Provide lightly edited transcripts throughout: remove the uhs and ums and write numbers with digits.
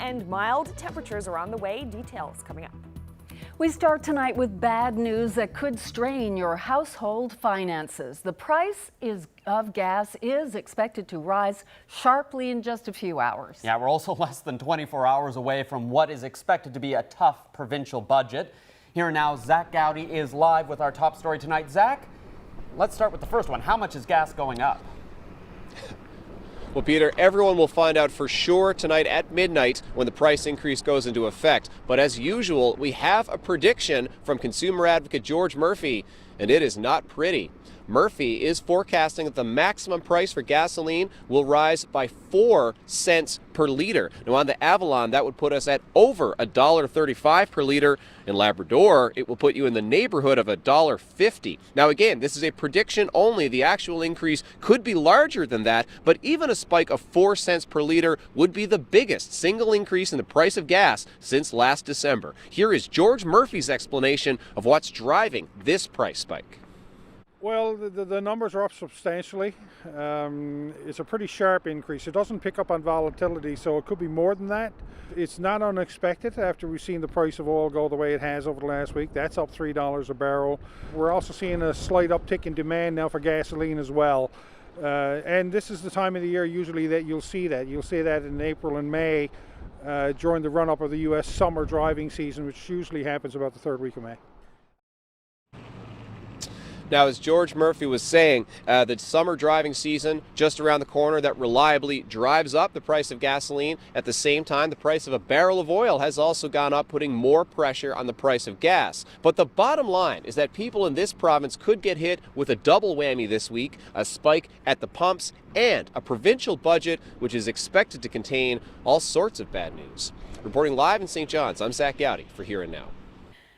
and mild temperatures are on the way. Details coming up. We start tonight with bad news that could strain your household finances. The price of gas is expected to rise sharply in just a few hours. Yeah, we're also less than 24 hours away from what is expected to be a tough provincial budget. Here now, Zach Gowdy is live with our top story tonight. Zach, let's start with the first one. How much is gas going up? Well, Peter, everyone will find out for sure tonight at midnight when the price increase goes into effect. But as usual, we have a prediction from consumer advocate George Murphy, and it is not pretty. Murphy is forecasting that the maximum price for gasoline will rise by 4 cents per liter. Now, on the Avalon, that would put us at over $1.35 per liter. In Labrador, it will put you in the neighborhood of $1.50. Now, again, this is a prediction only. The actual increase could be larger than that, but even a spike of 4 cents per liter would be the biggest single increase in the price of gas since last December. Here is George Murphy's explanation of what's driving this price spike. Well, the numbers are up substantially. It's a pretty sharp increase. It doesn't pick up on volatility, so it could be more than that. It's not unexpected after we've seen the price of oil go the way it has over the last week. That's up $3 a barrel. We're also seeing a slight uptick in demand now for gasoline as well. And this is the time of the year usually that you'll see that. You'll see that in April and May during the run-up of the U.S. summer driving season, which usually happens about the third week of May. Now, as George Murphy was saying, the summer driving season just around the corner, that reliably drives up the price of gasoline. At the same time, the price of a barrel of oil has also gone up, putting more pressure on the price of gas. But the bottom line is that people in this province could get hit with a double whammy this week, a spike at the pumps and a provincial budget which is expected to contain all sorts of bad news. Reporting live in St. John's, I'm Zach Gowdy for Here and Now.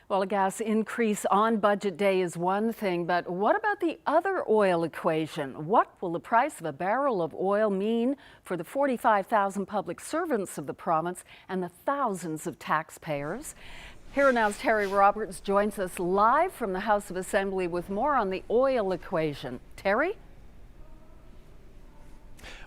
Well, a gas increase on budget day is one thing, but what about the other oil equation? What will the price of a barrel of oil mean for the 45,000 public servants of the province and the thousands of taxpayers? Here Now's Terry Roberts joins us live from the House of Assembly with more on the oil equation. Terry?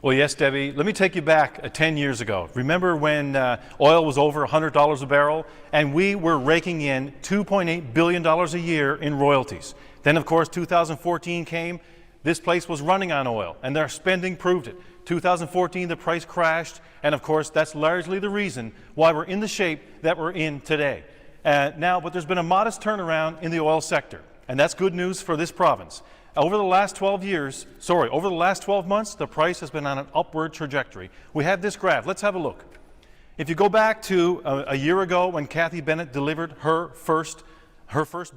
Well, yes, Debbie. Let me take you back 10 years ago. Remember when oil was over $100 a barrel and we were raking in $2.8 billion a year in royalties. Then, of course, 2014 came. This place was running on oil and their spending proved it. 2014, the price crashed, and of course, that's largely the reason why we're in the shape that we're in today. But there's been a modest turnaround in the oil sector, and that's good news for this province. Over the last 12 months, the price has been on an upward trajectory. We have this graph. Let's have a look. If you go back to a year ago when Cathy Bennett delivered her first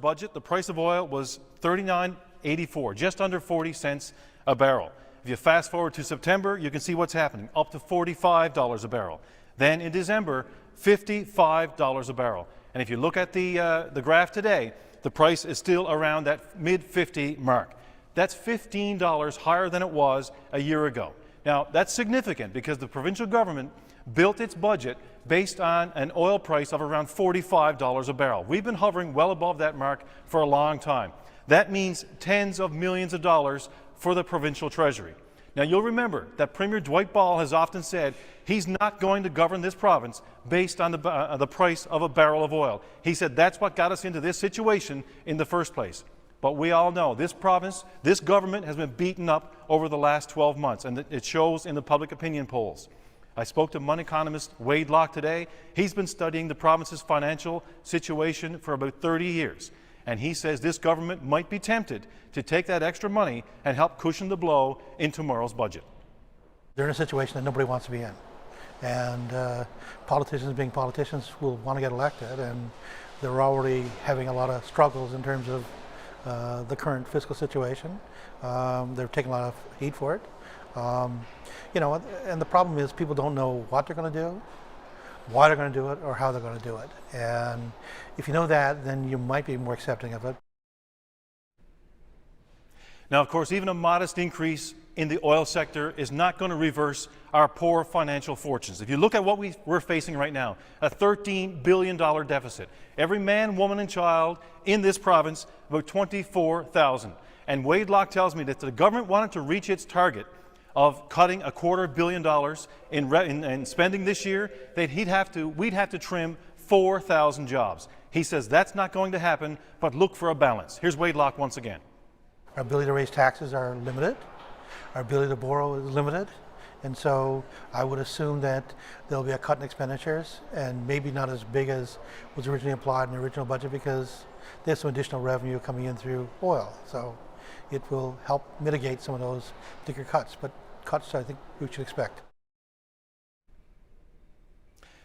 budget, the price of oil was $39.84, just under 40 cents a barrel. If you fast forward to September, you can see what's happening, up to $45 a barrel. Then in December, $55 a barrel. And if you look at the graph today, the price is still around that mid-50 mark. That's $15 higher than it was a year ago. Now, that's significant because the provincial government built its budget based on an oil price of around $45 a barrel. We've been hovering well above that mark for a long time. That means tens of millions of dollars for the provincial treasury. Now, you'll remember that Premier Dwight Ball has often said he's not going to govern this province based on the price of a barrel of oil. He said that's what got us into this situation in the first place. But we all know this province, this government has been beaten up over the last 12 months, and it shows in the public opinion polls. I spoke to Munn economist Wade Locke today. He's been studying the province's financial situation for about 30 years. And he says this government might be tempted to take that extra money and help cushion the blow in tomorrow's budget. They're in a situation that nobody wants to be in. And politicians being politicians will want to get elected, and they're already having a lot of struggles in terms of the current fiscal situation. They're taking a lot of heat for it. And the problem is people don't know what they're going to do, why they're going to do it, or how they're going to do it. And if you know that, then you might be more accepting of it. Now, of course, even a modest increase in the oil sector is not going to reverse our poor financial fortunes. If you look at what we're facing right now, a $13 billion deficit. Every man, woman, and child in this province, about 24,000. And Wade Locke tells me that if the government wanted to reach its target of cutting $250 million in spending this year, that we'd have to trim 4,000 jobs. He says that's not going to happen, but look for a balance. Here's Wade Locke once again. Our ability to raise taxes are limited. Our ability to borrow is limited. And so I would assume that there'll be a cut in expenditures, and maybe not as big as was originally implied in the original budget, because there's some additional revenue coming in through oil. So it will help mitigate some of those bigger cuts, but cuts I think we should expect.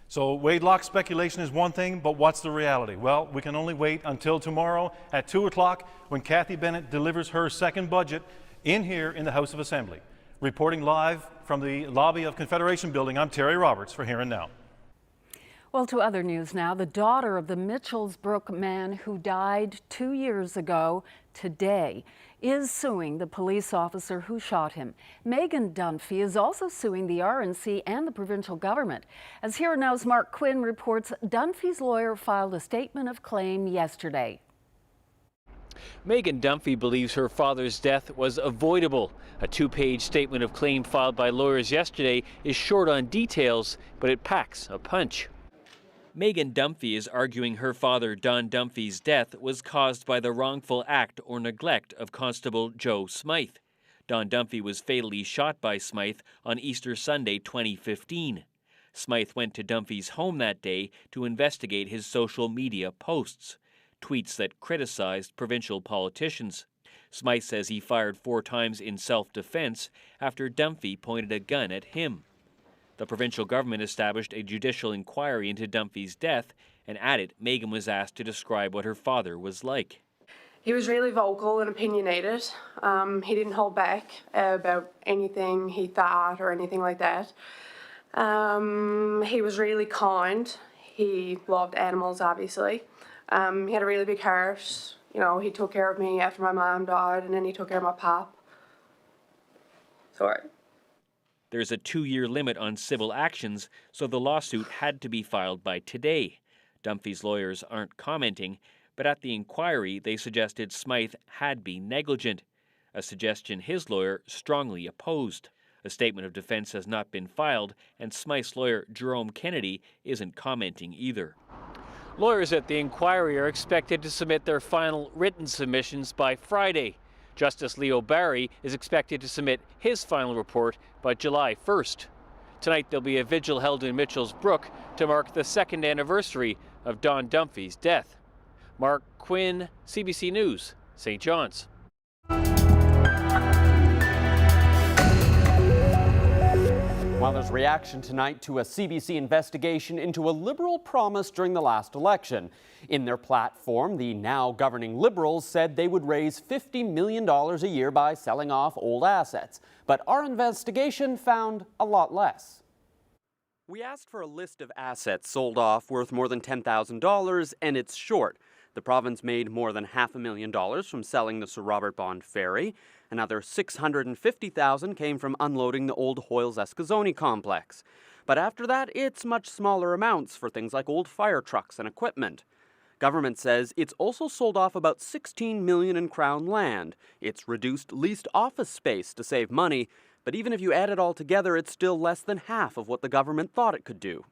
So Wade Locke's speculation is one thing, but what's the reality? Well, we can only wait until tomorrow at 2 o'clock when Cathy Bennett delivers her second budget in here in the House of Assembly. Reporting live from the lobby of Confederation Building, I'm Terry Roberts for Here and Now. Well, to other news now. The daughter of the Mitchellsbrook man who died 2 years ago today is suing the police officer who shot him. Meghan Dunphy is also suing the RNC and the provincial government. As Here and Now's Mark Quinn reports, Dunphy's lawyer filed a statement of claim yesterday. Meghan Dunphy believes her father's death was avoidable. A 2-page statement of claim filed by lawyers yesterday is short on details, but it packs a punch. Meghan Dunphy is arguing her father Don Dunphy's death was caused by the wrongful act or neglect of Constable Joe Smythe. Don Dunphy was fatally shot by Smythe on Easter Sunday 2015. Smythe went to Dunphy's home that day to investigate his social media posts, tweets that criticized provincial politicians. Smythe says he fired 4 times in self-defense after Dunphy pointed a gun at him. The provincial government established a judicial inquiry into Dunphy's death, and at it, Meghan was asked to describe what her father was like. He was really vocal and opinionated. He didn't hold back about anything he thought or anything like that. He was really kind. He loved animals, obviously. He had a really big heart. You know, he took care of me after my mom died, and then he took care of my pop. Sorry. There's a 2-year limit on civil actions, so the lawsuit had to be filed by today. Dunphy's lawyers aren't commenting, but at the inquiry they suggested Smythe had been negligent, a suggestion his lawyer strongly opposed. A statement of defense has not been filed, and Smythe's lawyer Jerome Kennedy isn't commenting either. Lawyers at the inquiry are expected to submit their final written submissions by Friday. Justice Leo Barry is expected to submit his final report by July 1st. Tonight there'll be a vigil held in Mitchellsbrook to mark the 2nd anniversary of Don Dunphy's death. Mark Quinn, CBC News, St. John's. Well, there's reaction tonight to a CBC investigation into a Liberal promise during the last election. In their platform, the now governing Liberals said they would raise $50 million a year by selling off old assets. But our investigation found a lot less. We asked for a list of assets sold off worth more than $10,000, and it's short. The province made more than $500,000 from selling the Sir Robert Bond Ferry. Another $650,000 came from unloading the old Hoyles-Escazoni complex. But after that, it's much smaller amounts for things like old fire trucks and equipment. Government says it's also sold off about $16 million in Crown land. It's reduced leased office space to save money, but even if you add it all together, it's still less than half of what the government thought it could do.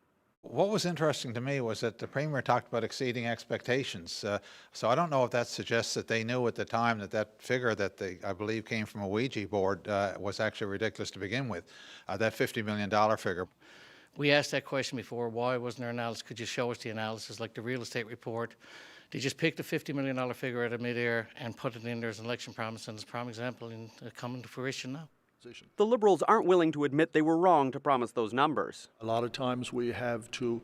What was interesting to me was that the Premier talked about exceeding expectations. So I don't know if that suggests that they knew at the time that that figure that I believe came from a Ouija board was actually ridiculous to begin with, that $50 million figure. We asked that question before, why wasn't there analysis? Could you show us the analysis like the real estate report? They just picked the $50 million figure out of mid-air and put it in there as an election promise, and it's a prime example in coming to fruition now. The Liberals aren't willing to admit they were wrong to promise those numbers. A lot of times we have to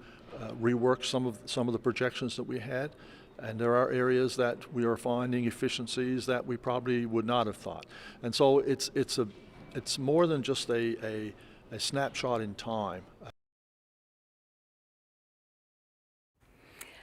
rework some of the projections that we had, and there are areas that we are finding efficiencies that we probably would not have thought. And so it's more than just a snapshot in time.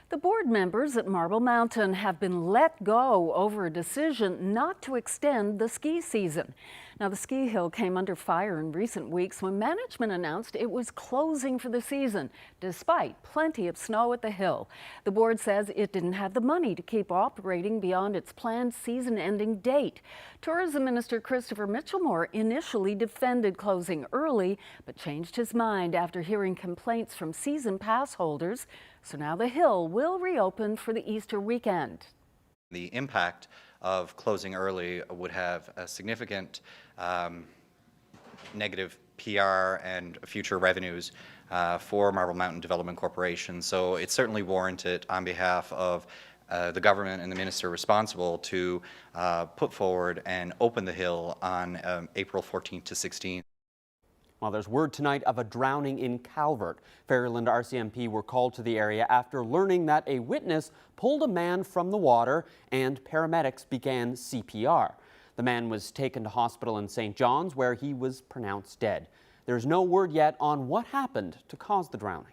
The board members at Marble Mountain have been let go over a decision not to extend the ski season. Now, the ski hill came under fire in recent weeks when management announced it was closing for the season, despite plenty of snow at the hill. The board says it didn't have the money to keep operating beyond its planned season-ending date. Tourism Minister Christopher Mitchellmore initially defended closing early, but changed his mind after hearing complaints from season pass holders. So now the hill will reopen for the Easter weekend. The impact of closing early would have a significant negative PR and future revenues for Marble Mountain Development Corporation. So it's certainly warranted on behalf of the government and the minister responsible to put forward and open the hill on April 14th to 16th. Well, there's word tonight of a drowning in Calvert. Ferryland RCMP were called to the area after learning that a witness pulled a man from the water and paramedics began CPR. The man was taken to hospital in St. John's where he was pronounced dead. There's no word yet on what happened to cause the drowning.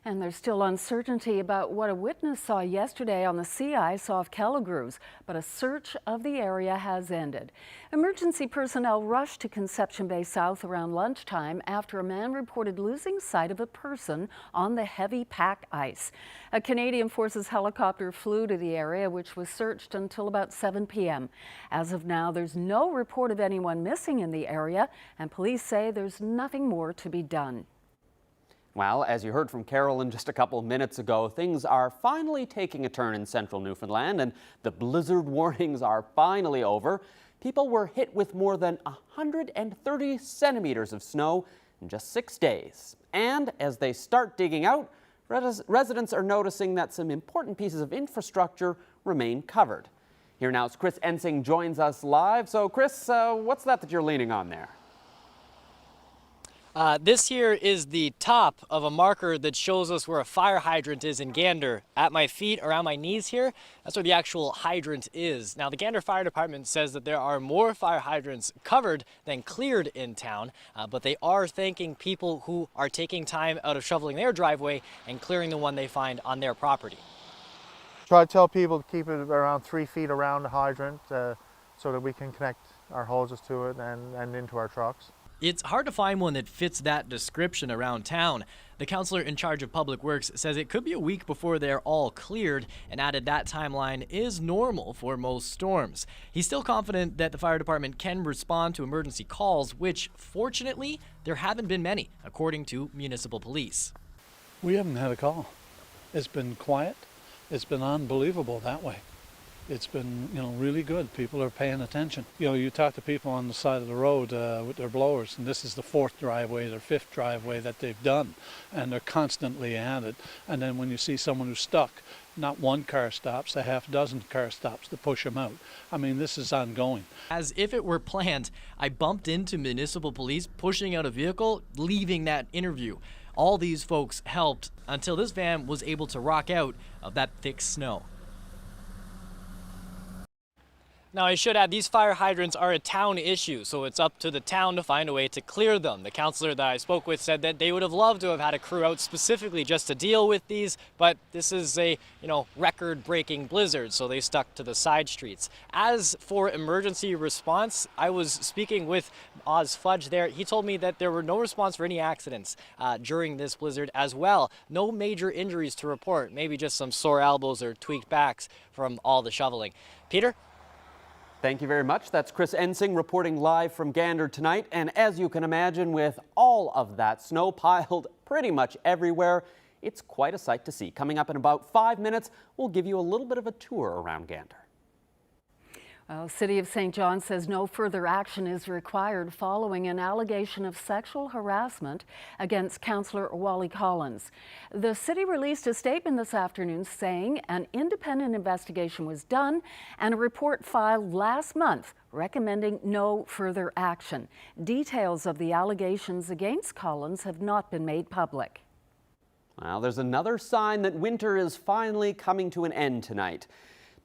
And there's still uncertainty about what a witness saw yesterday on the sea ice off Kelligrews, but a search of the area has ended. Emergency personnel rushed to Conception Bay South around lunchtime after a man reported losing sight of a person on the heavy pack ice. A Canadian Forces helicopter flew to the area, which was searched until about 7 p.m. As of now, there's no report of anyone missing in the area, and police say there's nothing more to be done. Well, as you heard from Carolyn just a couple of minutes ago, things are finally taking a turn in central Newfoundland and the blizzard warnings are finally over. People were hit with more than 130 centimeters of snow in just 6 days. And as they start digging out, residents are noticing that some important pieces of infrastructure remain covered. Here now is Chris Ensing joins us live. So Chris, what's that you're leaning on there? This here is the top of a marker that shows us where a fire hydrant is in Gander. At my feet, around my knees here, that's where the actual hydrant is. Now, the Gander Fire Department says that there are more fire hydrants covered than cleared in town, but they are thanking people who are taking time out of shoveling their driveway and clearing the one they find on their property. Try to tell people to keep it around 3 feet around the hydrant so that we can connect our hoses to it and into our trucks. It's hard to find one that fits that description around town. The councillor in charge of Public Works says it could be a week before they're all cleared and added that timeline is normal for most storms. He's still confident that the fire department can respond to emergency calls, which fortunately there haven't been many, according to municipal police. We haven't had a call. It's been quiet. It's been unbelievable that way. It's been, really good. People are paying attention. You talk to people on the side of the road with their blowers, and this is the 4th driveway, their 5th driveway that they've done, and they're constantly at it. And then when you see someone who's stuck, not one car stops, a half dozen car stops to push them out. I mean, this is ongoing. As if it were planned, I bumped into municipal police pushing out a vehicle, leaving that interview. All these folks helped until this van was able to rock out of that thick snow. Now, I should add, these fire hydrants are a town issue, so it's up to the town to find a way to clear them. The councillor that I spoke with said that they would have loved to have had a crew out specifically just to deal with these, but this is a, record-breaking blizzard, so they stuck to the side streets. As for emergency response, I was speaking with Oz Fudge there. He told me that there were no response for any accidents during this blizzard as well. No major injuries to report, maybe just some sore elbows or tweaked backs from all the shoveling. Peter? Thank you very much. That's Chris Ensing reporting live from Gander tonight. And as you can imagine, with all of that snow piled pretty much everywhere, it's quite a sight to see. Coming up in about 5 minutes, we'll give you a little bit of a tour around Gander. Well, City of St. John says no further action is required following an allegation of sexual harassment against Councillor Wally Collins. The city released a statement this afternoon saying an independent investigation was done and a report filed last month recommending no further action. Details of the allegations against Collins have not been made public. Well, there's another sign that winter is finally coming to an end tonight.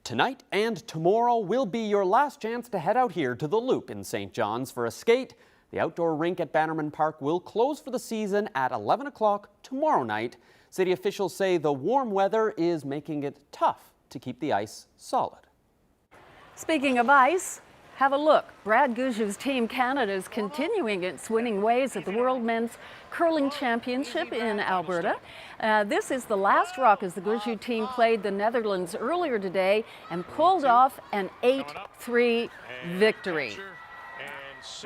Tonight and tomorrow will be your last chance to head out here to the Loop in St. John's for a skate. The outdoor rink at Bannerman Park will close for the season at 11 o'clock tomorrow night. City officials say the warm weather is making it tough to keep the ice solid. Speaking of ice, Have a look. Brad Gushue's team Canada is continuing its winning ways at the World Men's Curling Championship in Alberta. This is the last rock as the Gushue team played the Netherlands earlier today and pulled off an 8-3 victory.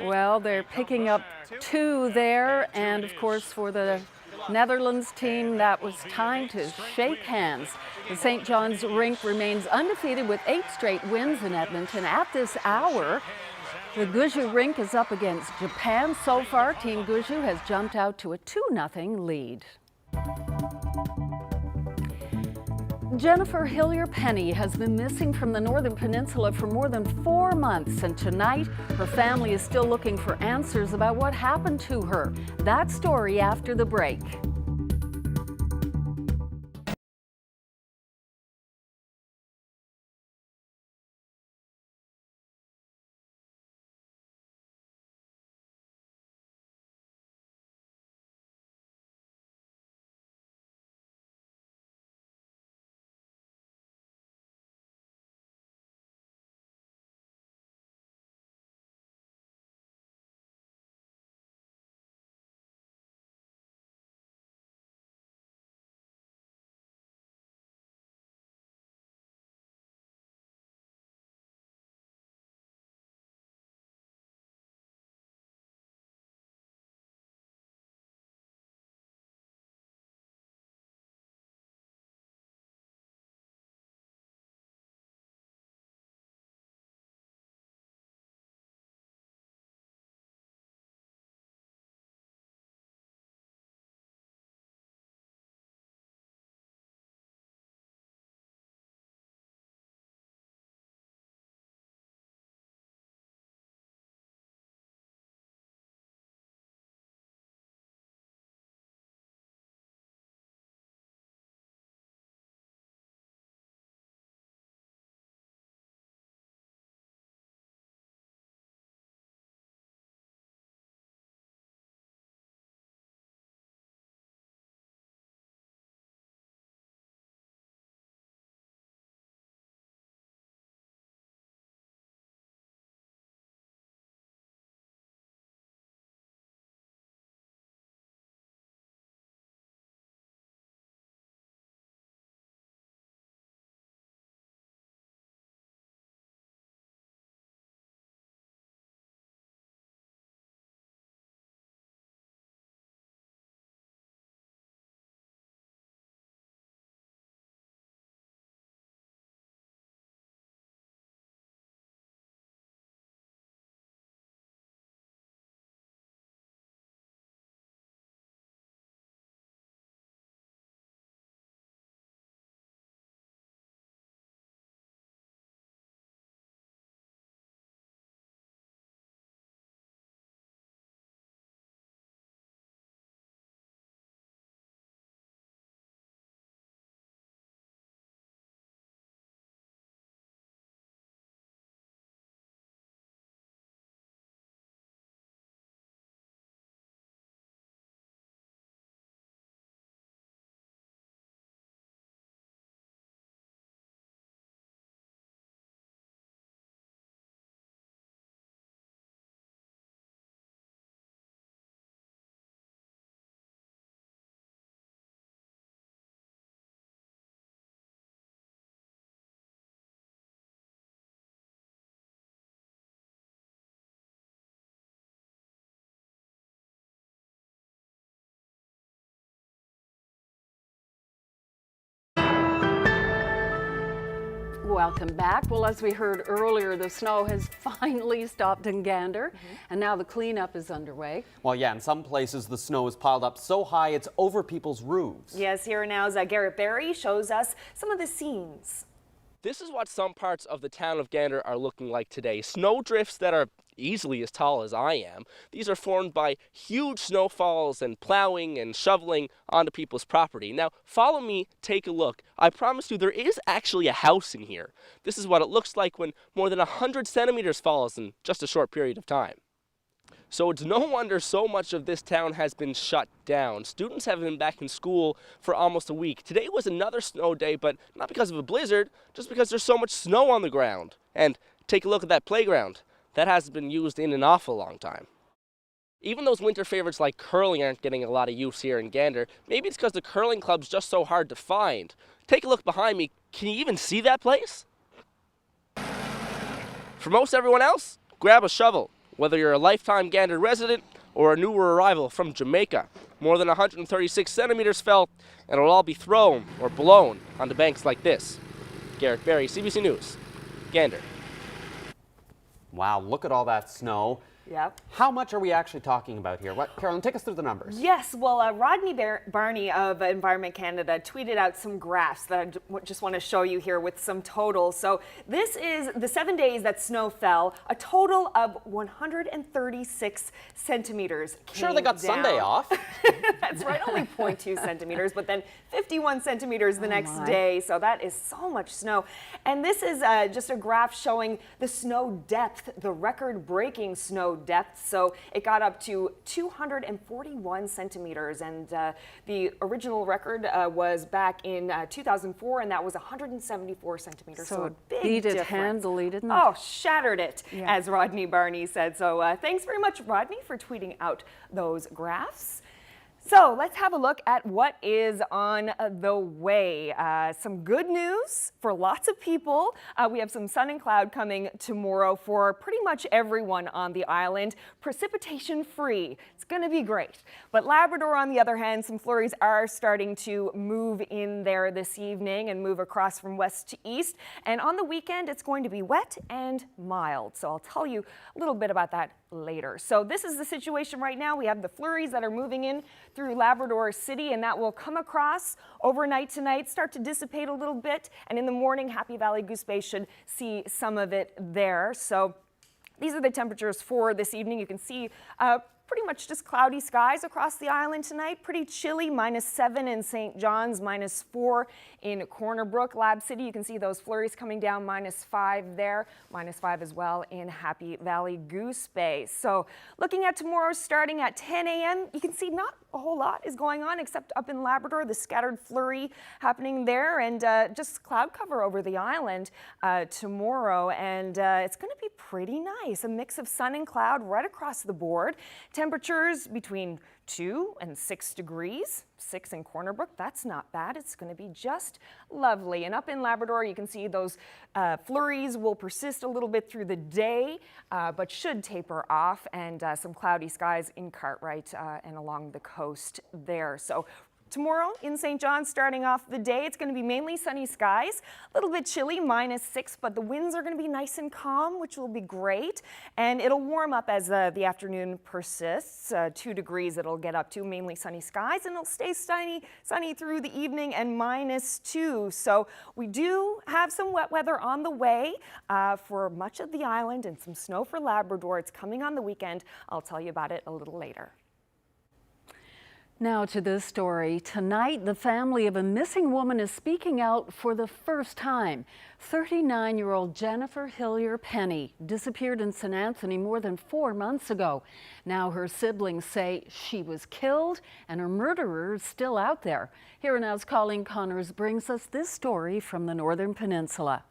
Well, they're picking up 2 there, and of course for the Netherlands team, that was time to shake hands. The St. John's rink remains undefeated with 8 straight wins in Edmonton. At this hour, the Gushue rink is up against Japan. So far, Team Gushue has jumped out to a 2-0 lead. Jennifer Hillier-Penny has been missing from the Northern Peninsula for more than 4 months, and tonight her family is still looking for answers about what happened to her. That story after the break. Welcome back. Well, as we heard earlier, the snow has finally stopped in Gander, and now the cleanup is underway. Well, yeah, in some places the snow is piled up so high it's over people's roofs. Yes, here now's Garrett Berry shows us some of the scenes. This is what some parts of the town of Gander are looking like today. Snow drifts that are easily as tall as I am. These are formed by huge snowfalls and plowing and shoveling onto people's property. Now, follow me, take a look. I promise you there is actually a house in here. This is what it looks like when more than 100 centimeters falls in just a short period of time. So it's no wonder so much of this town has been shut down. Students have been back in school for almost a week. Today was another snow day, but not because of a blizzard, just because there's so much snow on the ground. And take a look at that playground. that hasn't been used in an awful long time. Even those winter favorites like curling aren't getting a lot of use here in Gander. Maybe it's because the curling club's just so hard to find. Take a look behind me. Can you even see that place? For most everyone else, grab a shovel, whether you're a lifetime Gander resident or a newer arrival from Jamaica. More than 136 centimeters fell, and it'll all be thrown or blown onto banks like this. Garrett Berry, CBC News, Gander. Wow, look at all that snow. Yep. How much are we actually talking about here? Carolyn, take us through the numbers. Yes, well, Rodney Barney of Environment Canada tweeted out some graphs that I just want to show you here with some totals. So this is the 7 days that snow fell, a total of 136 centimeters. Sure, they got Sunday off. That's right, only 0.2 centimeters, but then 51 centimeters the next day. So that is so much snow. And this is just a graph showing the snow depth, the record-breaking snow depth. So it got up to 241 centimeters, and the original record was back in 2004, and that was 174 centimeters. So a big beat it difference. handily, didn't it? Oh, shattered it, as Rodney Barney said. So thanks very much, Rodney, for tweeting out those graphs. So let's have a look at what is on the way. Some good news for lots of people. We have some sun and cloud coming tomorrow for pretty much everyone on the island. Precipitation free. It's going to be great. But Labrador, on the other hand, some flurries are starting to move in there this evening and move across from west to east. And on the weekend, it's going to be wet and mild. So I'll tell you a little bit about that later. So this is the situation right now. We have the flurries that are moving in through Labrador City, and that will come across overnight tonight, start to dissipate a little bit, and in the morning, Happy Valley Goose Bay should see some of it there. So these are the temperatures for this evening. You can see pretty much just cloudy skies across the island tonight. Pretty chilly, -7 in St. John's, -4 in Corner Brook. Lab City, you can see those flurries coming down, -5 there, -5 as well in Happy Valley Goose Bay. So looking at tomorrow starting at 10 a.m., you can see not a whole lot is going on except up in Labrador, the scattered flurry happening there, and just cloud cover over the island tomorrow. And it's going to be pretty nice, a mix of sun and cloud right across the board. Temperatures between 2 and 6 degrees, 6 in Corner Brook. That's not bad. It's going to be just lovely. And up in Labrador, you can see those flurries will persist a little bit through the day, but should taper off, and some cloudy skies in Cartwright and along the coast there. So tomorrow in St. John's, starting off the day, it's going to be mainly sunny skies, a little bit chilly, -6, but the winds are going to be nice and calm, which will be great. And it'll warm up as the afternoon persists. 2 degrees it'll get up to, mainly sunny skies, and it'll stay sunny through the evening and -2. So we do have some wet weather on the way for much of the island and some snow for Labrador. It's coming on the weekend. I'll tell you about it a little later. Now to this story. Tonight, the family of a missing woman is speaking out for the first time. 39-year-old Jennifer Hillier Penny disappeared in St. Anthony more than 4 months ago. Now her siblings say she was killed and her murderer is still out there. Here Now's Colleen Connors brings us this story from the Northern Peninsula.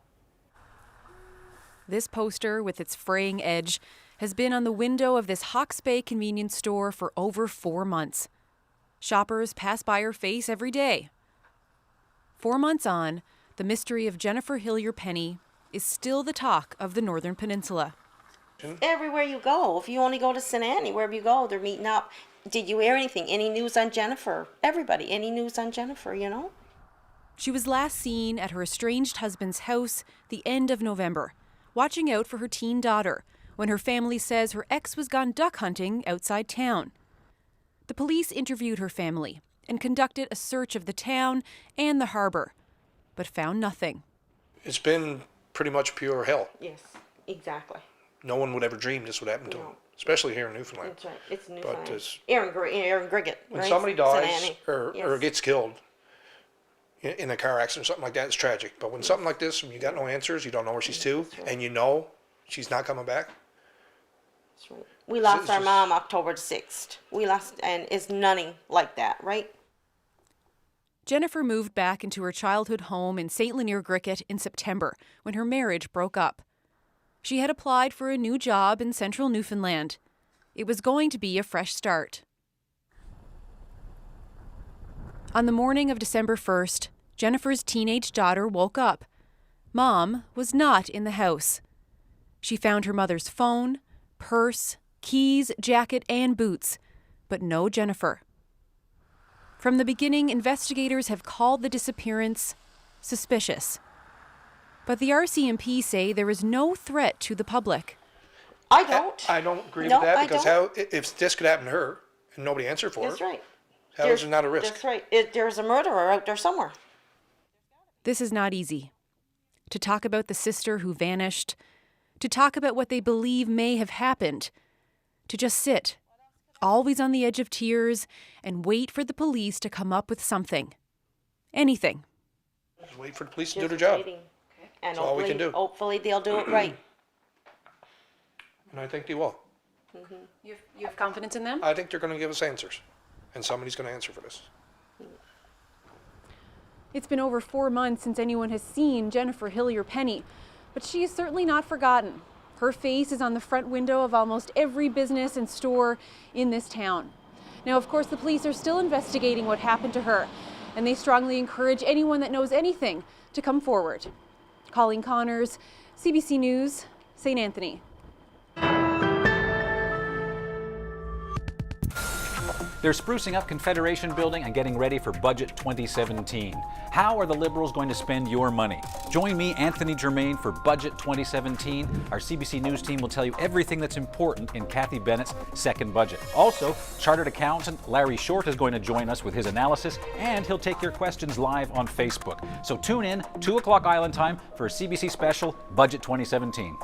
This poster with its fraying edge has been on the window of this Hawke's Bay convenience store for over 4 months. Shoppers pass by her face every day. 4 months on, the mystery of Jennifer Hillier Penny is still the talk of the Northern Peninsula. Everywhere you go, if you only go to St. Annie, wherever you go, they're meeting up. Did you hear anything? Any news on Jennifer? Everybody, any news on Jennifer, you know? She was last seen at her estranged husband's house the end of November, watching out for her teen daughter, when her family says her ex was gone duck hunting outside town. The police interviewed her family and conducted a search of the town and the harbor, but found nothing. It's been pretty much pure hell. Yes, exactly. No one would ever dream this would happen to them, especially here in Newfoundland. That's right. It's Newfoundland. But it's, Aaron Griggett, when right? somebody dies or Yes. gets killed in a car accident, something like that, it's tragic. But when something like this, when you got no answers, you don't know where she's to, and you know she's not coming back. That's right. We lost our mom October 6th. We lost, and it's nothing like that, right? Jennifer moved back into her childhood home in St. Lanier Griquet in September when her marriage broke up. She had applied for a new job in central Newfoundland. It was going to be a fresh start. On the morning of December 1st, Jennifer's teenage daughter woke up. Mom was not in the house. She found her mother's phone, purse, keys, jacket, and boots, but no Jennifer. From the beginning, investigators have called the disappearance suspicious. But the RCMP say there is no threat to the public. I don't. I don't agree No, with that I because don't. if this could happen to her and nobody answered for That's it, right. how is it not a risk? That's right. There's a murderer out there somewhere. This is not easy. To talk about the sister who vanished, to talk about what they believe may have happened, to just sit, always on the edge of tears, and wait for the police to come up with something. Anything. Just wait for the police to do their job. Waiting. And That's all we can do. hopefully they'll do it right. And I think they will. You have confidence in them? I think they're going to give us answers. And somebody's going to answer for this. It's been over 4 months since anyone has seen Jennifer Hillier-Penny, but she is certainly not forgotten. Her face is on the front window of almost every business and store in this town. Now, of course, the police are still investigating what happened to her, and they strongly encourage anyone that knows anything to come forward. Colleen Connors, CBC News, St. Anthony. They're sprucing up Confederation Building and getting ready for Budget 2017. How are the Liberals going to spend your money? Join me, Anthony Germain, for Budget 2017. Our CBC News team will tell you everything that's important in Kathy Bennett's second budget. Also, Chartered Accountant Larry Short is going to join us with his analysis, and he'll take your questions live on Facebook. So tune in, 2 o'clock Island time, for a CBC special, Budget 2017.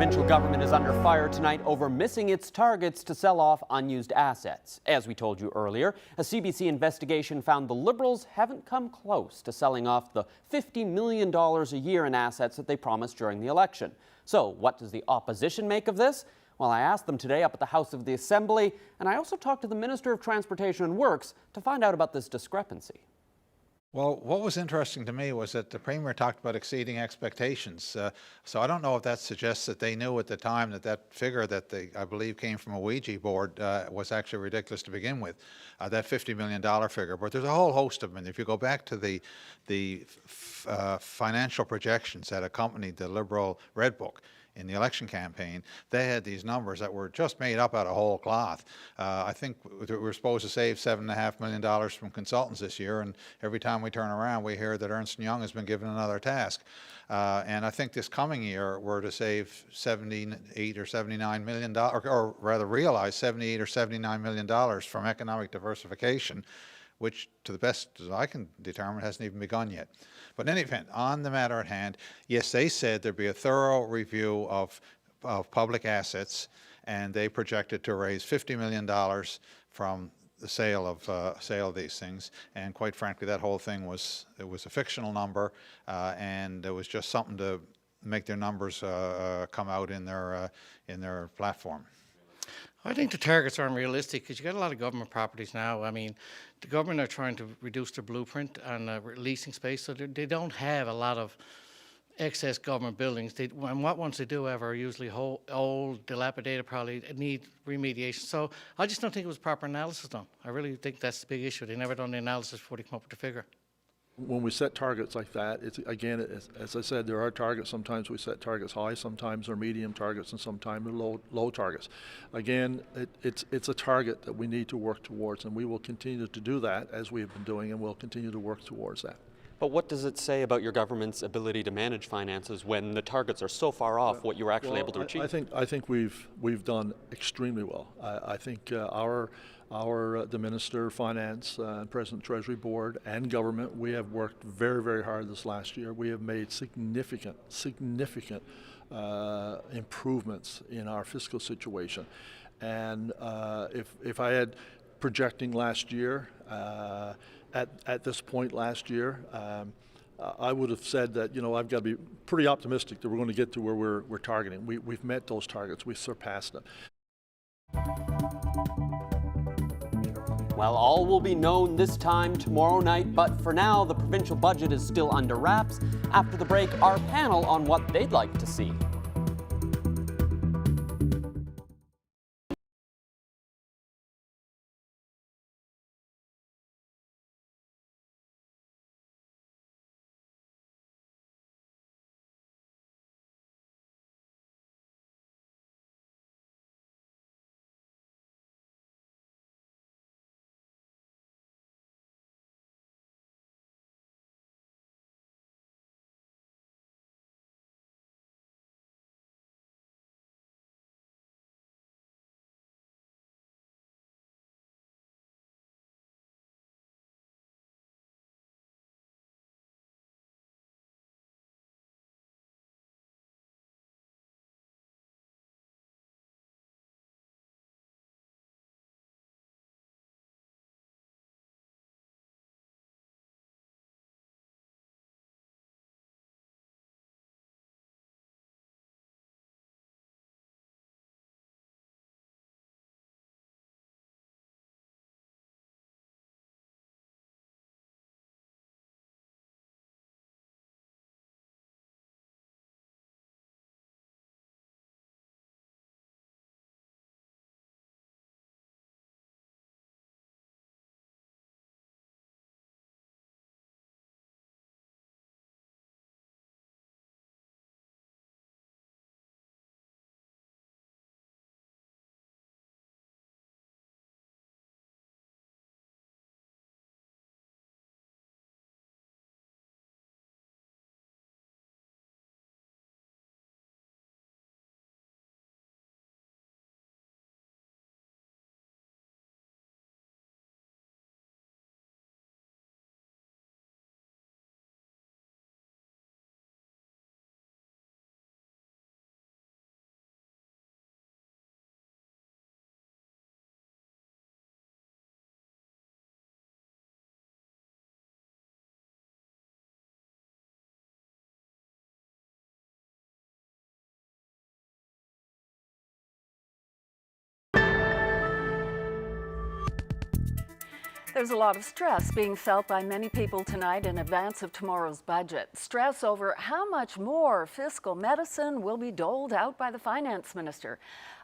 provincial government is under fire tonight over missing its targets to sell off unused assets. As we told you earlier, a CBC investigation found the Liberals haven't come close to selling off the $50 million a year in assets that they promised during the election. So what does the opposition make of this? Well, I asked them today up at the House of the Assembly, and I also talked to the Minister of Transportation and Works to find out about this discrepancy. Well, what was interesting to me was that the Premier talked about exceeding expectations. So I don't know if that suggests that they knew at the time that that figure that I believe came from a Ouija board was actually ridiculous to begin with, that $50 million figure. But there's a whole host of them. And if you go back to the financial projections that accompanied the Liberal Red Book in the election campaign, they had these numbers that were just made up out of whole cloth. I think we're supposed to save $7.5 million from consultants this year, and every time we turn around we hear that Ernst & Young has been given another task. And I think this coming year we're to save $78 or $79 million, or rather realize $78 or $79 million from economic diversification, which, to the best as I can determine, hasn't even begun yet. But in any event, on the matter at hand, yes, they said there'd be a thorough review of public assets, and they projected to raise $50 million from the sale of these things. And quite frankly, that whole thing was a fictional number, and it was just something to make their numbers come out in their platform. I think the targets aren't realistic because you got a lot of government properties now. I mean, the government are trying to reduce their blueprint and leasing space, so they don't have a lot of excess government buildings. And what ones they do have are usually old, dilapidated, probably need remediation. So I just don't think it was proper analysis done. I really think that's the big issue. They never done the analysis before they come up with the figure. When we set targets like that, it's, again, as I said, there are targets. Sometimes we set targets high, sometimes they're medium targets, and sometimes they're low targets. Again, it's a target that we need to work towards, and we will continue to do that as we have been doing, and we'll continue to work towards that. But what does it say about your government's ability to manage finances when the targets are so far off what you were actually able to achieve? I think we've done extremely well. I think the Minister of Finance, President Treasury Board, and government, we have worked very, very hard this last year. We have made significant improvements in our fiscal situation. And if I had projecting last year, at this point last year, I would have said that, I've got to be pretty optimistic that we're going to get to where we're targeting. We've met those targets. We've surpassed them. Well, all will be known this time tomorrow night, but for now, the provincial budget is still under wraps. After the break, our panel on what they'd like to see. There's a lot of stress being felt by many people tonight in advance of tomorrow's budget. Stress over how much more fiscal medicine will be doled out by the finance minister.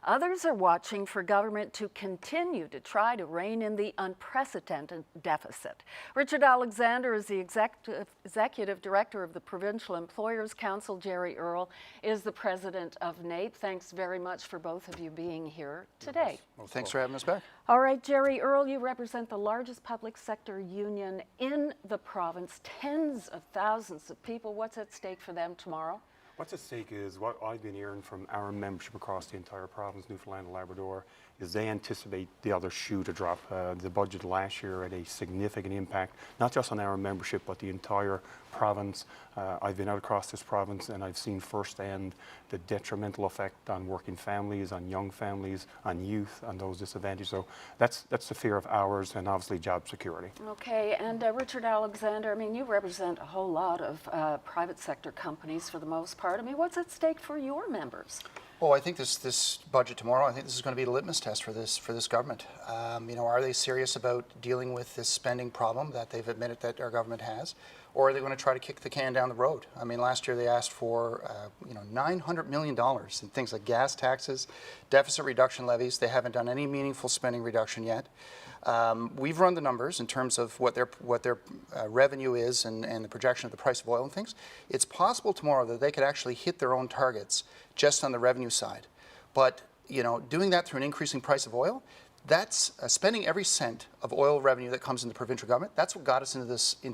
Others are watching for government to continue to try to rein in the unprecedented deficit. Richard Alexander is the executive director of the Provincial Employers Council. Jerry Earle is the president of NAPE. Thanks very much for both of you being here today. Well, thanks for having us back. All right, Jerry Earle, you represent the largest public sector union in the province. Tens of thousands of people. What's at stake for them tomorrow? What's at stake is what I've been hearing from our membership across the entire province, Newfoundland and Labrador, is they anticipate the other shoe to drop. The budget last year had a significant impact, not just on our membership, but the entire province. I've been out across this province and I've seen firsthand the detrimental effect on working families, on young families, on youth, on those disadvantaged. So that's the fear of ours, and obviously job security. Okay, and Richard Alexander, I mean, you represent a whole lot of private sector companies for the most part. I mean, what's at stake for your members? Well, I think this budget tomorrow, I think this is going to be the litmus test for this government. You know, are they serious about dealing with this spending problem that they've admitted that our government has, or are they going to try to kick the can down the road? I mean, last year they asked for $900 million in things like gas taxes, deficit reduction levies. They haven't done any meaningful spending reduction yet. We've run the numbers in terms of what their revenue is and the projection of the price of oil and things. It's possible tomorrow that they could actually hit their own targets just on the revenue side. But doing that through an increasing price of oil, that's spending every cent of oil revenue that comes into the provincial government. That's what got us into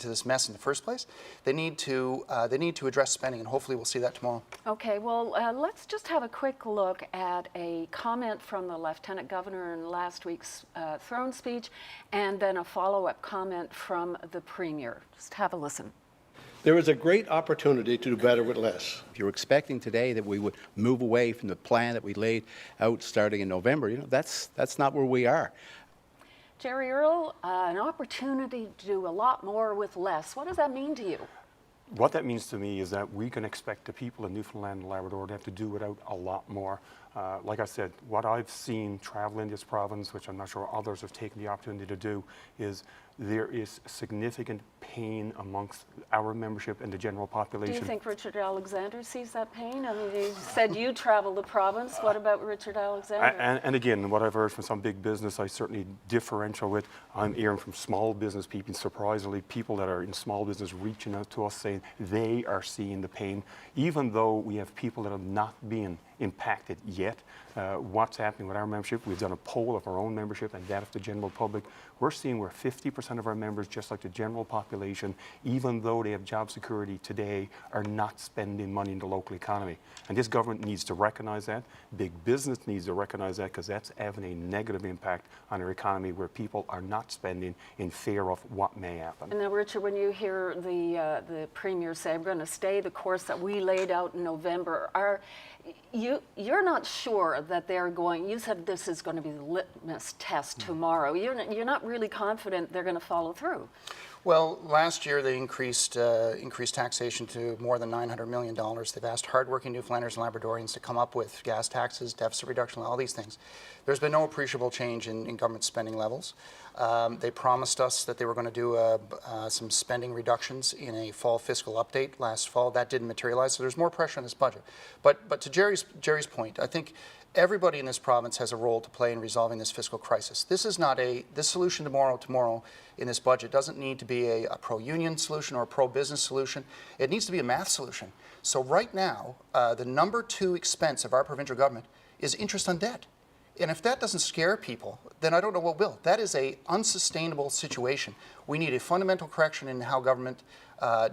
this mess in the first place. They need to address spending, and hopefully we'll see that tomorrow. Okay, well, let's just have a quick look at a comment from the Lieutenant Governor in last week's throne speech, and then a follow-up comment from the Premier. Just have a listen. There is a great opportunity to do better with less. If you're expecting today that we would move away from the plan that we laid out starting in November, that's not where we are. Jerry Earle, an opportunity to do a lot more with less. What does that mean to you? What that means to me is that we can expect the people in Newfoundland and Labrador to have to do without a lot more. Like I said, what I've seen travel in this province, which I'm not sure others have taken the opportunity to do, is there is significant pain amongst our membership and the general population. Do you think Richard Alexander sees that pain? I mean, you said you travel the province. What about Richard Alexander? And again, what I've heard from some big business, I certainly differential with. I'm hearing from small business people, surprisingly, people that are in small business reaching out to us saying they are seeing the pain, even though we have people that have not been impacted yet. What's happening with our membership? We've done a poll of our own membership and that of the general public. We're seeing where 50% of our members, just like the general population, even though they have job security today, are not spending money in the local economy. And this government needs to recognize that. Big business needs to recognize that, because that's having a negative impact on our economy where people are not spending in fear of what may happen. And now, Richard, when you hear the Premier say, we're going to stay the course that we laid out in November, you're not sure that they're going, you said this is going to be the litmus test tomorrow. You're not really confident they're going to follow through. Well, last year they increased taxation to more than $900 million. They've asked hardworking Newfoundlanders and Labradorians to come up with gas taxes, deficit reduction, all these things. There's been no appreciable change in government spending levels. They promised us that they were going to do some spending reductions in a fall fiscal update last fall. That didn't materialize, so there's more pressure on this budget. But to Jerry's point, I think everybody in this province has a role to play in resolving this fiscal crisis. This is not this solution tomorrow in this budget doesn't need to be a pro-union solution or a pro-business solution. It needs to be a math solution. So right now, the number 2 expense of our provincial government is interest on debt. And if that doesn't scare people, then I don't know what will. That is an unsustainable situation. We need a fundamental correction in how government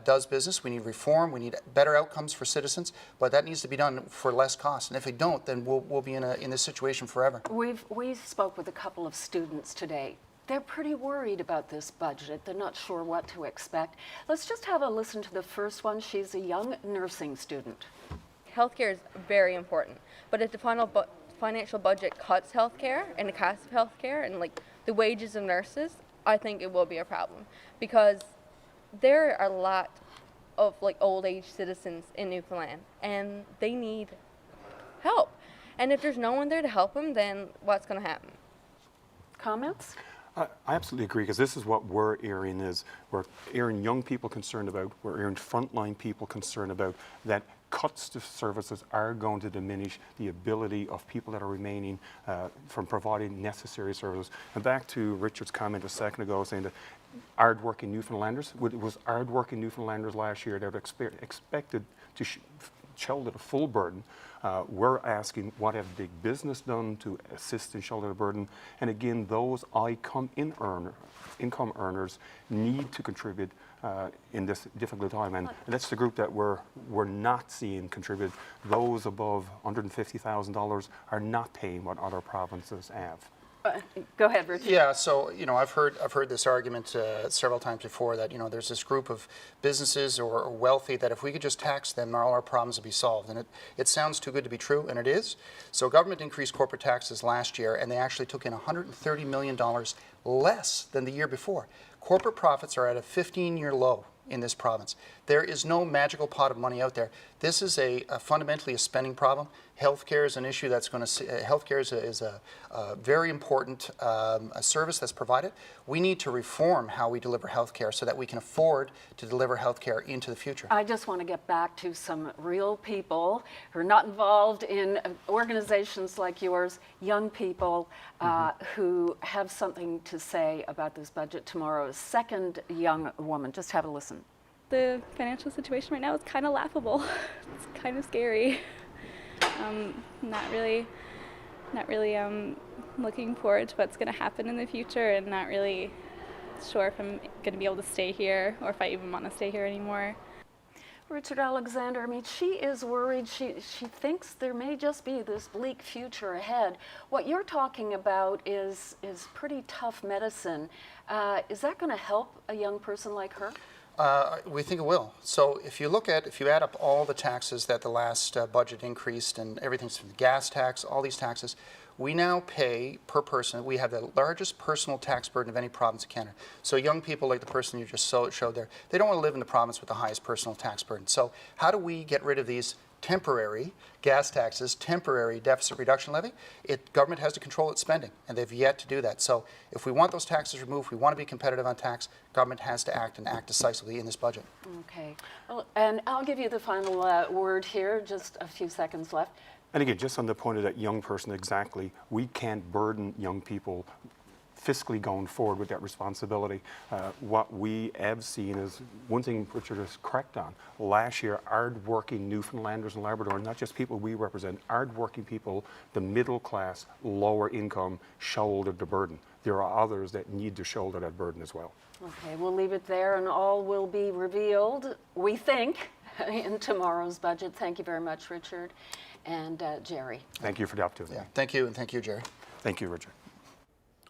does business. We need reform. We need better outcomes for citizens. But that needs to be done for less cost. And if we don't, then we'll be in this situation forever. We spoke with a couple of students today. They're pretty worried about this budget. They're not sure what to expect. Let's just have a listen to the first one. She's a young nursing student. Healthcare is very important, but if the financial budget cuts healthcare and the cost of healthcare and like the wages of nurses, I think it will be a problem, because there are a lot of like old age citizens in Newfoundland and they need help. And if there's no one there to help them, then what's going to happen? Comments? I absolutely agree, because this is what we're hearing is, we're hearing young people concerned about, we're hearing frontline people concerned about, that cuts to services are going to diminish the ability of people that are remaining from providing necessary services. And back to Richard's comment a second ago saying that hard-working Newfoundlanders, it was hard-working Newfoundlanders last year that were expected to shoulder the full burden. We're asking what have big business done to assist in shoulder the burden, and again, those income earners need to contribute in this difficult time, and that's the group that we're not seeing contribute. Those above $150,000 are not paying what other provinces have. Go ahead, Richard. Yeah, so I've heard this argument several times before that there's this group of businesses or wealthy that if we could just tax them, all our problems would be solved, and it sounds too good to be true, and it is. So government increased corporate taxes last year, and they actually took in $130 million less than the year before. Corporate profits are at a 15-year low in this province. There is no magical pot of money out there. This is fundamentally a spending problem. Healthcare is an issue that's going to. Healthcare is a very important a service that's provided. We need to reform how we deliver healthcare so that we can afford to deliver healthcare into the future. I just want to get back to some real people who are not involved in organizations like yours, young people who have something to say about this budget tomorrow. Second young woman, just have a listen. The financial situation right now is kind of laughable. It's kind of scary. Not really looking forward to what's going to happen in the future, and not really sure if I'm going to be able to stay here or if I even want to stay here anymore. Richard Alexander, I mean, she is worried. She thinks there may just be this bleak future ahead. What you're talking about is pretty tough medicine. Is that going to help a young person like her? We think it will. So if you add up all the taxes that the last budget increased, and everything's from the gas tax, all these taxes, we now pay per person. We have the largest personal tax burden of any province in Canada. So young people like the person you just showed there, they don't want to live in the province with the highest personal tax burden. So how do we get rid of these temporary gas taxes, temporary deficit reduction levy? Government has to control its spending, and they've yet to do that. So if we want those taxes removed, if we want to be competitive on tax, government has to act, and act decisively in this budget. Okay. Well, and I'll give you the final word here, just a few seconds left. And again, just on the point of that young person, exactly, we can't burden young people fiscally going forward with that responsibility. What we have seen is one thing Richard is correct on. Last year, hard-working Newfoundlanders and Labrador, not just people we represent, hard-working people, the middle class, lower income, shouldered the burden. There are others that need to shoulder that burden as well. Okay, we'll leave it there, and all will be revealed, we think, in tomorrow's budget. Thank you very much, Richard and Jerry. Thank you for the opportunity. Yeah, thank you, and thank you, Jerry. Thank you, Richard.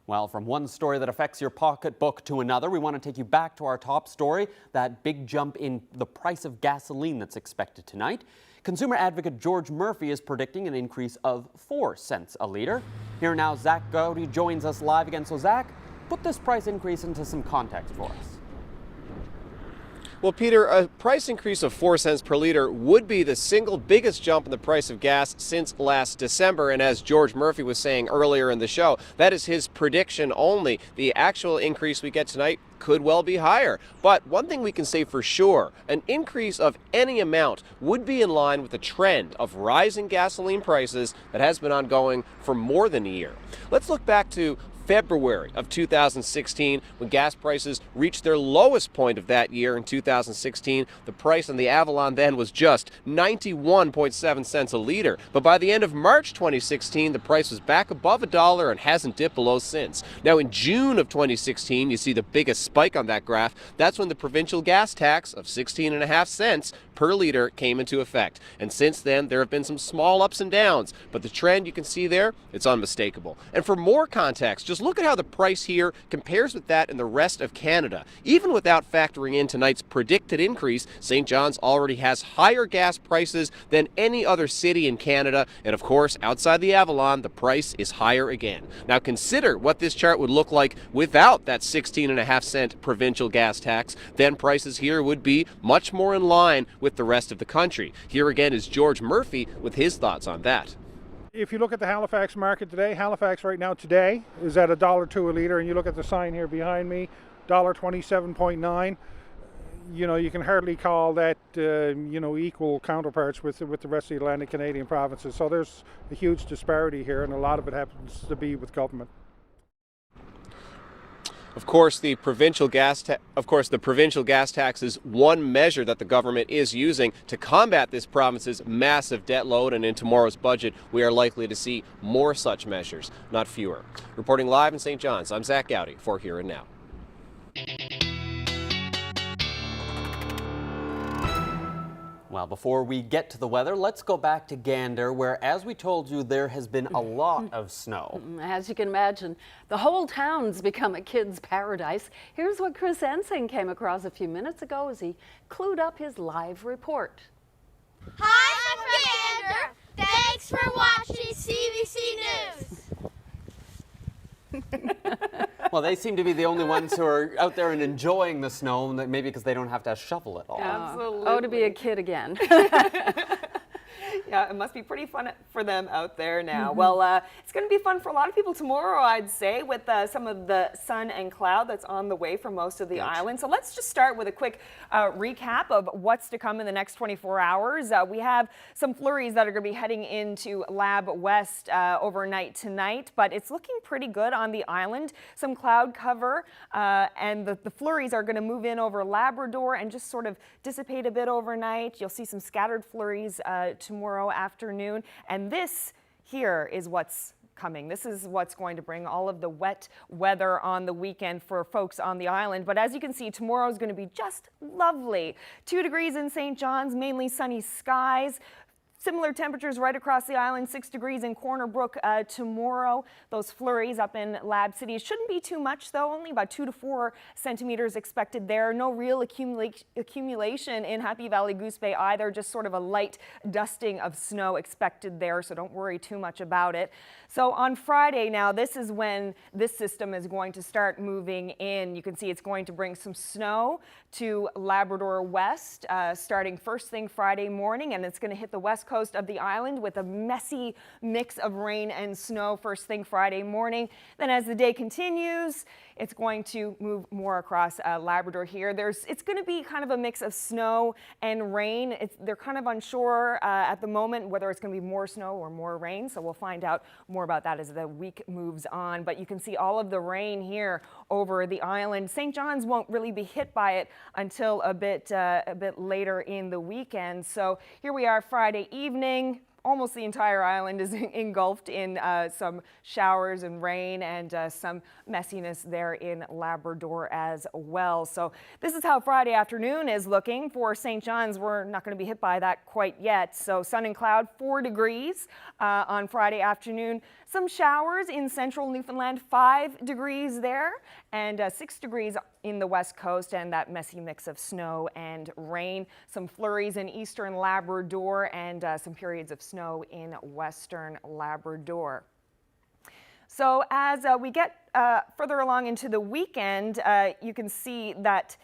Well, from one story that affects your pocketbook to another, we want to take you back to our top story, that big jump in the price of gasoline that's expected tonight. Consumer advocate George Murphy is predicting an increase of 4 cents a litre. Here now, Zach Gowdy joins us live again. So Zach, put this price increase into some context for us. Well, Peter, a price increase of 4 cents per liter would be the single biggest jump in the price of gas since last December. And as George Murphy was saying earlier in the show, that is his prediction only. The actual increase we get tonight could well be higher. But one thing we can say for sure, an increase of any amount would be in line with the trend of rising gasoline prices that has been ongoing for more than a year. Let's look back to February of 2016, when gas prices reached their lowest point of that year in 2016. The price on the Avalon then was just 91.7 cents a liter. But by the end of March 2016, the price was back above $1 and hasn't dipped below since. Now in June of 2016, you see the biggest spike on that graph. That's when the provincial gas tax of 16.5 cents per liter came into effect. And since then, there have been some small ups and downs, but the trend you can see there, it's unmistakable. And for more context, just look at how the price here compares with that in the rest of Canada. Even without factoring in tonight's predicted increase, St. John's already has higher gas prices than any other city in Canada. And of course, outside the Avalon, the price is higher again. Now consider what this chart would look like without that 16.5 cent provincial gas tax. Then prices here would be much more in line with the rest of the country. Here again is George Murphy with his thoughts on that. if you look at the Halifax market today, Halifax right now today is at $1.02 a litre, and you look at the sign here behind me, $1.27.9. You know, you can hardly call that, you know, equal counterparts with the rest of the Atlantic Canadian provinces. So there's a huge disparity here, and a lot of it happens to be with government. Of course, the provincial gas tax is one measure that the government is using to combat this province's massive debt load, and in tomorrow's budget, we are likely to see more such measures, not fewer. Reporting live in St. John's, I'm Zach Gowdy for Here and Now. Well, before we get to the weather, let's go back to Gander, where, as we told you, there has been a lot of snow. As you can imagine, the whole town's become a kid's paradise. Here's what Chris Ensing came across a few minutes ago as he clued up his live report. Hi from Gander. Thanks for watching CBC News. Well, they seem to be the only ones who are out there and enjoying the snow, maybe because they don't have to shovel it all. Absolutely. Oh, to be a kid again. Yeah, it must be pretty fun for them out there now. Well, it's going to be fun for a lot of people tomorrow, I'd say, with some of the sun and cloud that's on the way for most of the island. So let's just start with a quick recap of what's to come in the next 24 hours. We have some flurries that are going to be heading into Lab West overnight tonight, but it's looking pretty good on the island. Some cloud cover, and the flurries are going to move in over Labrador and just sort of dissipate a bit overnight. You'll see some scattered flurries tomorrow afternoon, and this here is what's coming. This is what's going to bring all of the wet weather on the weekend for folks on the island. But as you can see, tomorrow is going to be just lovely. 2 degrees in St. John's, mainly sunny skies. Similar temperatures right across the island, 6 degrees in Corner Brook tomorrow. Those flurries up in Lab City shouldn't be too much, though, only about 2 to 4 centimeters expected there. No real accumulation in Happy Valley Goose Bay either, just sort of a light dusting of snow expected there, so don't worry too much about it. So on Friday now, this is when this system is going to start moving in. You can see it's going to bring some snow to Labrador West starting first thing Friday morning, and it's going to hit the west coast of the island with a messy mix of rain and snow first thing Friday morning. Then as the day continues, it's going to move more across Labrador here. It's going to be kind of a mix of snow and rain. They're kind of unsure at the moment whether it's going to be more snow or more rain, so we'll find out more about that as the week moves on. But you can see all of the rain here over the island. St. John's won't really be hit by it until a bit later in the weekend. So here we are Friday evening. Almost the entire island is engulfed in some showers and rain and some messiness there in Labrador as well. So this is how Friday afternoon is looking for St. John's. We're not going to be hit by that quite yet. So sun and cloud, 4 degrees on Friday afternoon. Some showers in central Newfoundland, 5 degrees there, and 6 degrees in the west coast, and that messy mix of snow and rain. Some flurries in eastern Labrador and some periods of snow in western Labrador. So as we get further along into the weekend, you can see that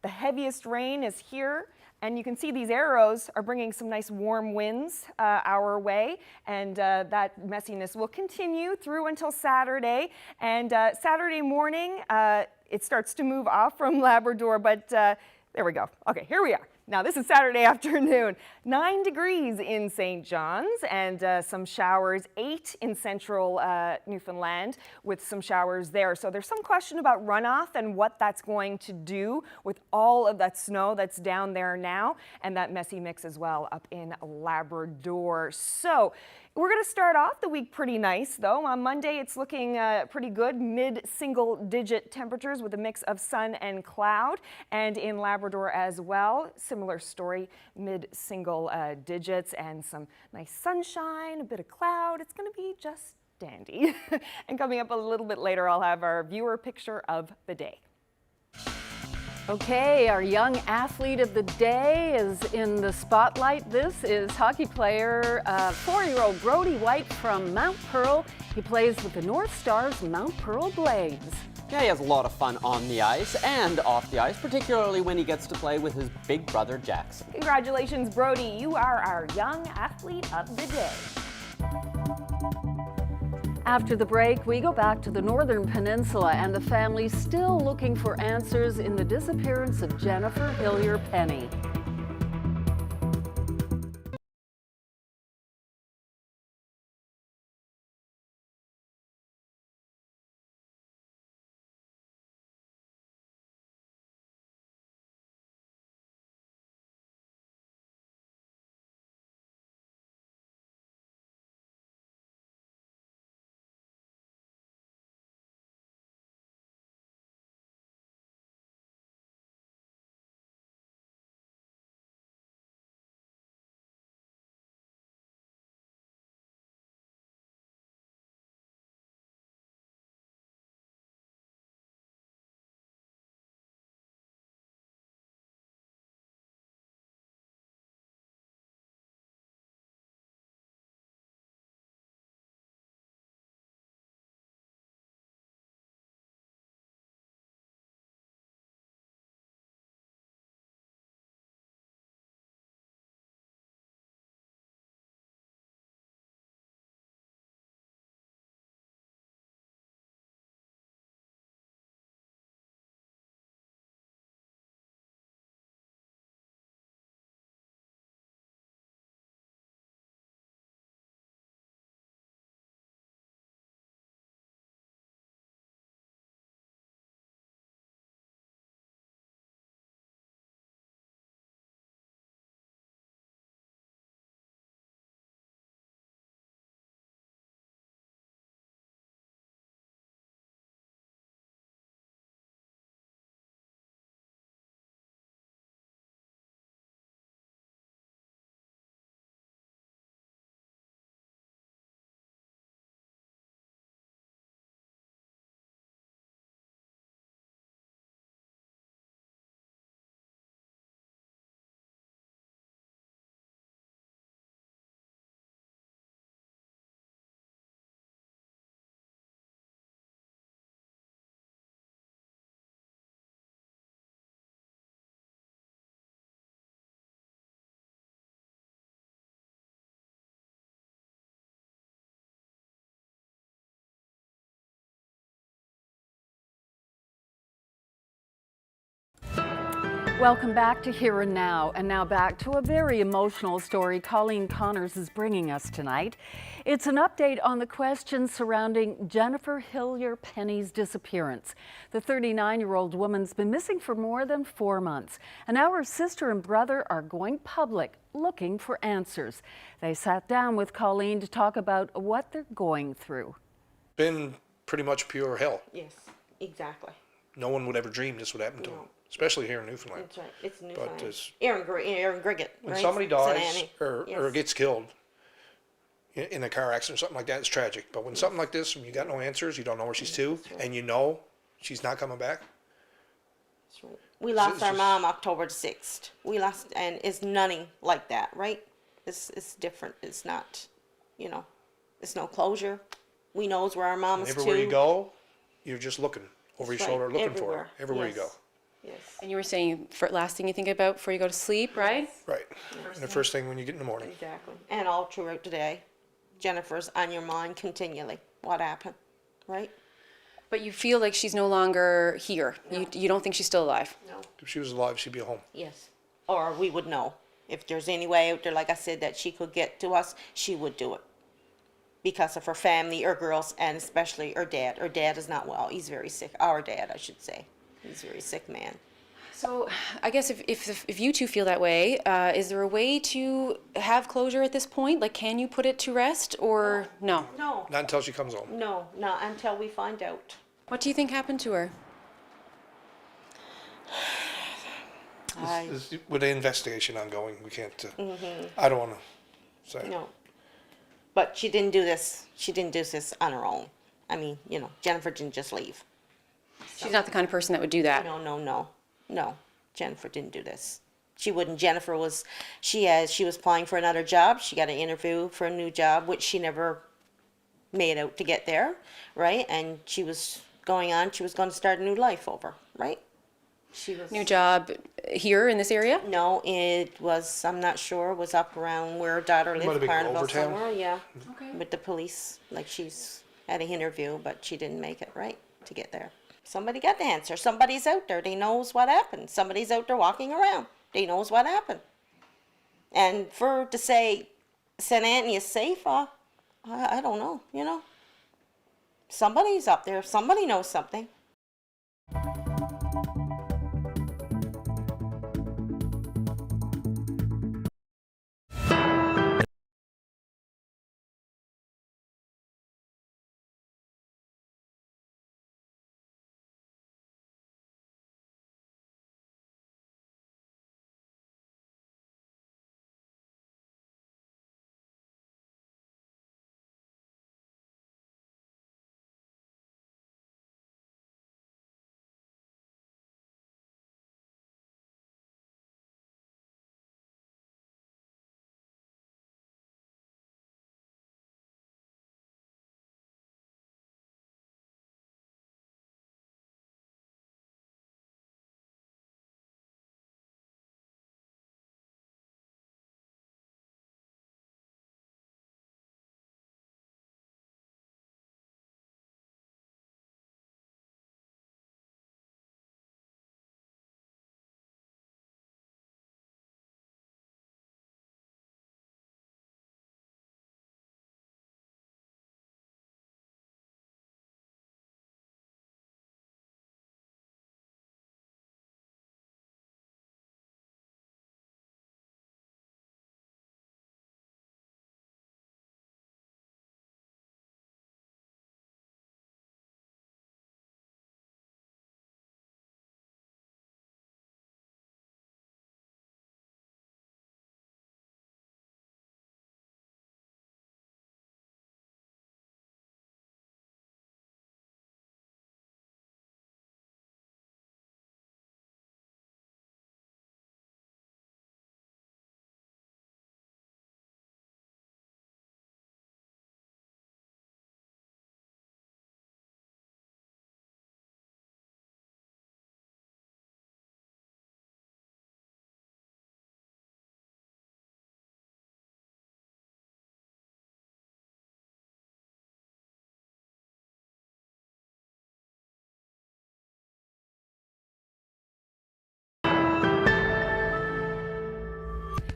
the heaviest rain is here. And you can see these arrows are bringing some nice warm winds our way, and that messiness will continue through until Saturday. And Saturday morning, it starts to move off from Labrador, but there we go. Okay, here we are. Now this is Saturday afternoon. 9 degrees in St. John's and some showers, 8 in central Newfoundland with some showers there. So there's some question about runoff and what that's going to do with all of that snow that's down there now, and that messy mix as well up in Labrador. So we're going to start off the week pretty nice, though. On Monday, it's looking pretty good, mid-single-digit temperatures with a mix of sun and cloud, and in Labrador as well, similar story, mid-single digits and some nice sunshine, a bit of cloud. It's going to be just dandy. And coming up a little bit later, I'll have our viewer picture of the day. Okay, our young athlete of the day is in the spotlight. This is hockey player, 4-year-old Brody White from Mount Pearl. He plays with the North Stars Mount Pearl Blades. Yeah, he has a lot of fun on the ice and off the ice, particularly when he gets to play with his big brother Jackson. Congratulations, Brody. You are our young athlete of the day. After the break, we go back to the Northern Peninsula and the family still looking for answers in the disappearance of Jennifer Hillier-Penny. Welcome back to Here and Now, and now back to a very emotional story Colleen Connors is bringing us tonight. It's an update on the questions surrounding Jennifer Hillier-Penny's disappearance. The 39-year-old woman's been missing for more than 4 months, and now her sister and brother are going public looking for answers. They sat down with Colleen to talk about what they're going through. Been pretty much pure hell. Yes, exactly. No one would ever dream this would happen to them, especially here in Newfoundland. That's right. It's Newfoundland. But Aaron Griggett. when right? somebody dies Cincinnati. or Yes. gets killed in a car accident or something like that, it's tragic. But when something like this, when you got no answers, you don't know where she's to, and you know she's not coming back. That's right. We lost our mom October the 6th. We lost, and it's nothing like that, right? It's different. It's not, you know, it's no closure. We knows where our mom is Everywhere too. you go, you're just looking over your That's shoulder, right. looking Everywhere. for her. Everywhere you go. Yes. And you were saying last thing you think about before you go to sleep, right? Right. And the first thing when you get in the morning. Exactly. And all throughout the day, Jennifer's on your mind continually. What happened, right? But you feel like she's no longer here. No. You don't think she's still alive? No. If she was alive, she'd be home. Yes. Or we would know. If there's any way out there, like I said, that she could get to us, she would do it. Because of her family, her girls, and especially her dad. Her dad is not well. He's very sick. Our dad, I should say. He's a very sick man. So I guess if you two feel that way, is there a way to have closure at this point? Like, can you put it to rest or no? No. Not until she comes home. No, not until we find out. What do you think happened to her? With the investigation ongoing, we can't. Mhm. I don't want to say. No. But she didn't do this. She didn't do this on her own. I mean, you know, Jennifer didn't just leave. She's not the kind of person that would do that. No. Jennifer didn't do this. She wouldn't. Jennifer was, she was applying for another job. She got an interview for a new job, which she never made out to get there, right? And she was going on. She was going to start a new life over, right? She was New job here in this area? No, it was. I'm not sure. Was up around where her daughter Might lived, have been Carnival Overtown. somewhere. Yeah. Okay. With the police, like she's at an interview, but she didn't make it right to get there. Somebody got the answer. Somebody's out there. They knows what happened. Somebody's out there walking around. They knows what happened. And for to say St. Anthony is safe, I don't know, you know. Somebody's up there. Somebody knows something.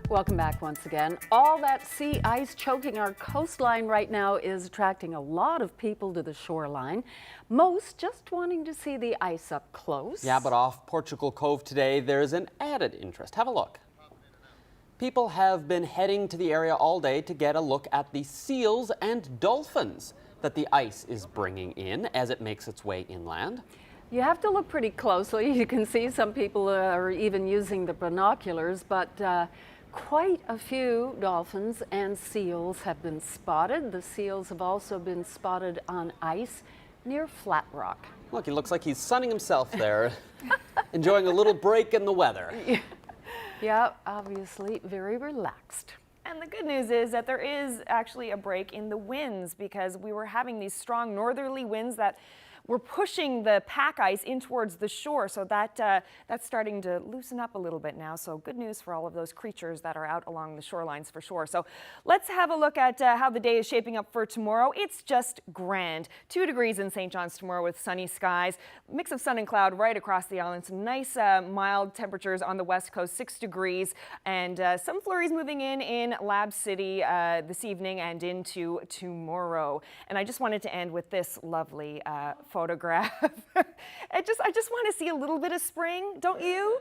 Welcome back once again. All that sea ice choking our coastline right now is attracting a lot of people to the shoreline, most just wanting to see the ice up close. Yeah, but off Portugal Cove today, there's an added interest. Have a look. People have been heading to the area all day to get a look at the seals and dolphins that the ice is bringing in as it makes its way inland. You have to look pretty closely. You can see some people are even using the binoculars, but quite a few dolphins and seals have been spotted. The seals have also been spotted on ice near Flat Rock. Look, he looks like he's sunning himself there, enjoying a little break in the weather. Yeah, obviously very relaxed. And the good news is that there is actually a break in the winds, because we were having these strong northerly winds that were pushing the pack ice in towards the shore, so that's starting to loosen up a little bit now. So good news for all of those creatures that are out along the shorelines for sure. So let's have a look at how the day is shaping up for tomorrow. It's just grand. 2 degrees in St. John's tomorrow with sunny skies. Mix of sun and cloud right across the island. Some nice mild temperatures on the west coast, 6 degrees, and some flurries moving in Lab City this evening and into tomorrow. And I just wanted to end with this lovely photograph. I just want to see a little bit of spring, don't you?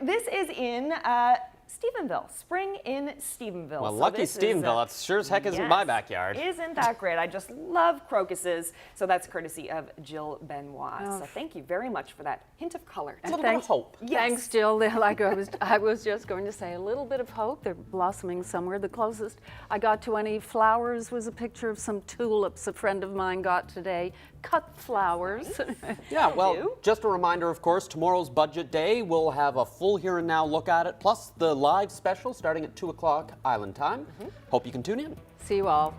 This is in Stephenville, spring in Stephenville. Well, so lucky Stephenville, that sure as heck isn't my backyard. Isn't that great? I just love crocuses. So that's courtesy of Jill Benoit. Oh. So thank you very much for that hint of color. A little bit of hope. Yes. Thanks, Jill. Like I was just going to say, a little bit of hope. They're blossoming somewhere. The closest I got to any flowers was a picture of some tulips a friend of mine got today. Cut flowers. Yeah, well, just a reminder, of course, tomorrow's budget day. We'll have a full here and now look at it, plus the live special starting at 2 o'clock Island time. Hope you can tune in. See you all.